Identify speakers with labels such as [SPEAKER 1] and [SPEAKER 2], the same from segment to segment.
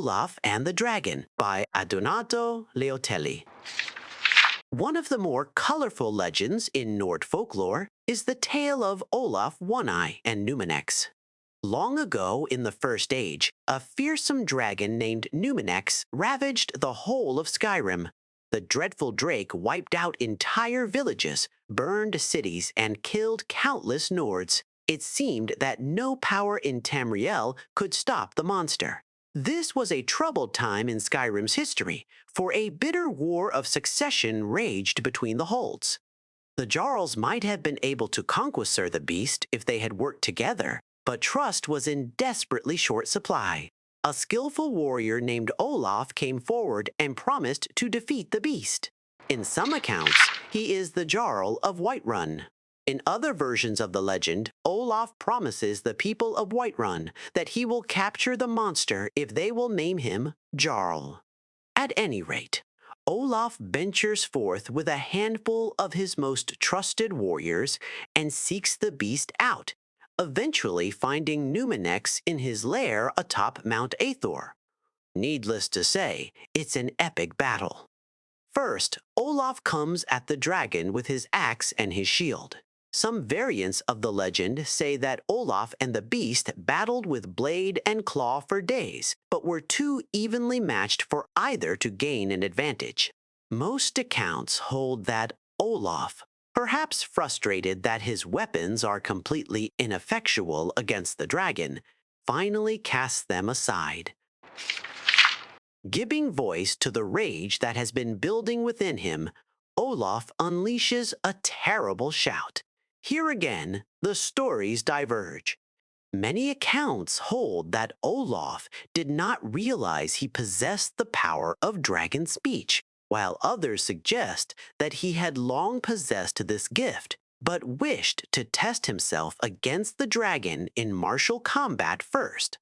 [SPEAKER 1] Olaf and the Dragon by Adonato Leotelli. One of the more colorful legends in Nord folklore is the tale of Olaf One-Eye and Numinex. Long ago in the First Age, a fearsome dragon named Numinex ravaged the whole of Skyrim. The dreadful drake wiped out entire villages, burned cities, and killed countless Nords. It seemed that no power in Tamriel could stop the monster. This was a troubled time in Skyrim's history, for a bitter war of succession raged between the holds. The Jarls might have been able to conquer the beast if they had worked together, but trust was in desperately short supply. A skillful warrior named Olaf came forward and promised to defeat the beast. In some accounts, he is the Jarl of Whiterun. In other versions of the legend, Olaf promises the people of Whiterun that he will capture the monster if they will name him Jarl. At any rate, Olaf ventures forth with a handful of his most trusted warriors and seeks the beast out, eventually finding Numinex in his lair atop Mount Aethor. Needless to say, it's an epic battle. First, Olaf comes at the dragon with his axe and his shield. Some variants of the legend say that Olaf and the beast battled with blade and claw for days, but were too evenly matched for either to gain an advantage. Most accounts hold that Olaf, perhaps frustrated that his weapons are completely ineffectual against the dragon, finally casts them aside. Giving voice to the rage that has been building within him, Olaf unleashes a terrible shout. Here again, the stories diverge. Many accounts hold that Olaf did not realize he possessed the power of dragon speech, while others suggest that he had long possessed this gift, but wished to test himself against the dragon in martial combat first.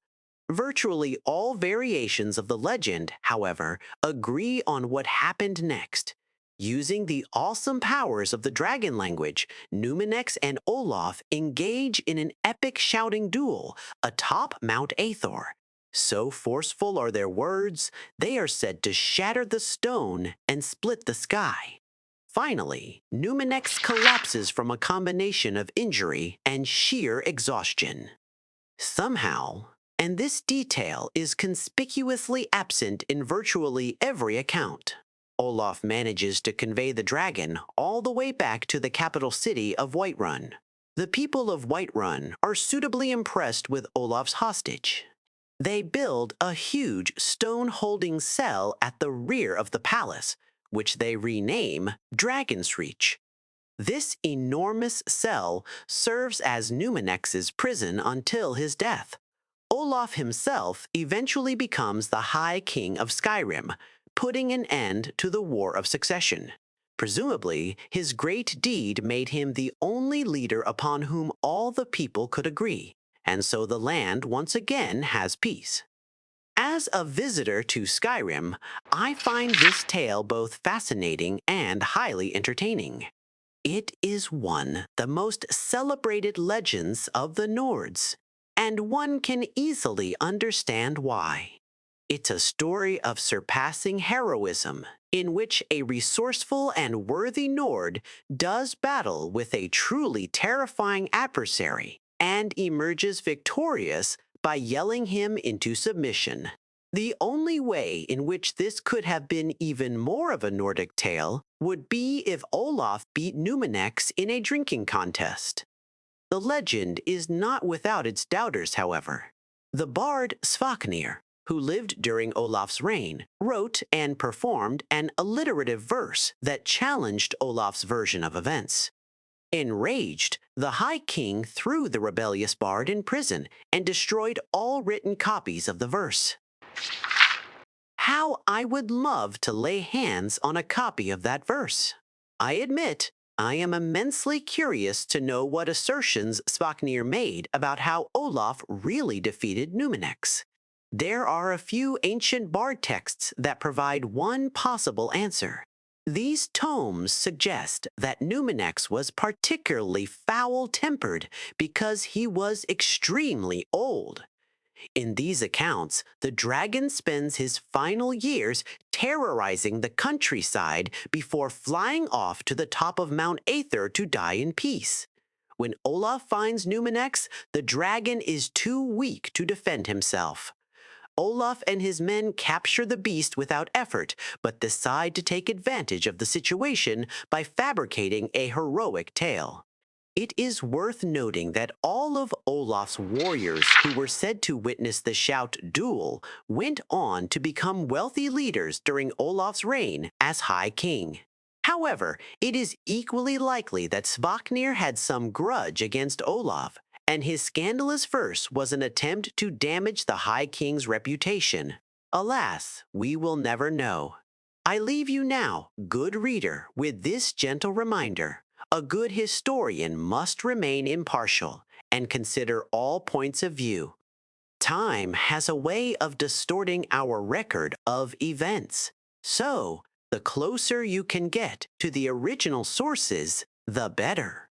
[SPEAKER 1] Virtually all variations of the legend, however, agree on what happened next. Using the awesome powers of the dragon language, Numinex and Olaf engage in an epic shouting duel atop Mount Aethor. So forceful are their words, they are said to shatter the stone and split the sky. Finally, Numinex collapses from a combination of injury and sheer exhaustion. Somehow, and this detail is conspicuously absent in virtually every account, Olaf manages to convey the dragon all the way back to the capital city of Whiterun. The people of Whiterun are suitably impressed with Olaf's hostage. They build a huge stone-holding cell at the rear of the palace, which they rename Dragon's Reach. This enormous cell serves as Numinex's prison until his death. Olaf himself eventually becomes the High King of Skyrim, putting an end to the War of Succession. Presumably, his great deed made him the only leader upon whom all the people could agree, and so the land once again has peace. As a visitor to Skyrim, I find this tale both fascinating and highly entertaining. It is one of the most celebrated legends of the Nords, and one can easily understand why. It's a story of surpassing heroism, in which a resourceful and worthy Nord does battle with a truly terrifying adversary and emerges victorious by yelling him into submission. The only way in which this could have been even more of a Nordic tale would be if Olaf beat Numinex in a drinking contest. The legend is not without its doubters, however. The bard Svafnir, who lived during Olaf's reign, wrote and performed an alliterative verse that challenged Olaf's version of events. Enraged, the High King threw the rebellious bard in prison and destroyed all written copies of the verse. How I would love to lay hands on a copy of that verse. I admit, I am immensely curious to know what assertions Svafnir made about how Olaf really defeated Numinex. There are a few ancient bard texts that provide one possible answer. These tomes suggest that Numinex was particularly foul-tempered because he was extremely old. In these accounts, the dragon spends his final years terrorizing the countryside before flying off to the top of Mount Aether to die in peace. When Olaf finds Numenex, the dragon is too weak to defend himself. Olaf and his men capture the beast without effort, but decide to take advantage of the situation by fabricating a heroic tale. It is worth noting that all of Olaf's warriors who were said to witness the Shout duel went on to become wealthy leaders during Olaf's reign as High King. However, it is equally likely that Svaknir had some grudge against Olaf, and his scandalous verse was an attempt to damage the High King's reputation. Alas, we will never know. I leave you now, good reader, with this gentle reminder. A good historian must remain impartial and consider all points of view. Time has a way of distorting our record of events. So, the closer you can get to the original sources, the better.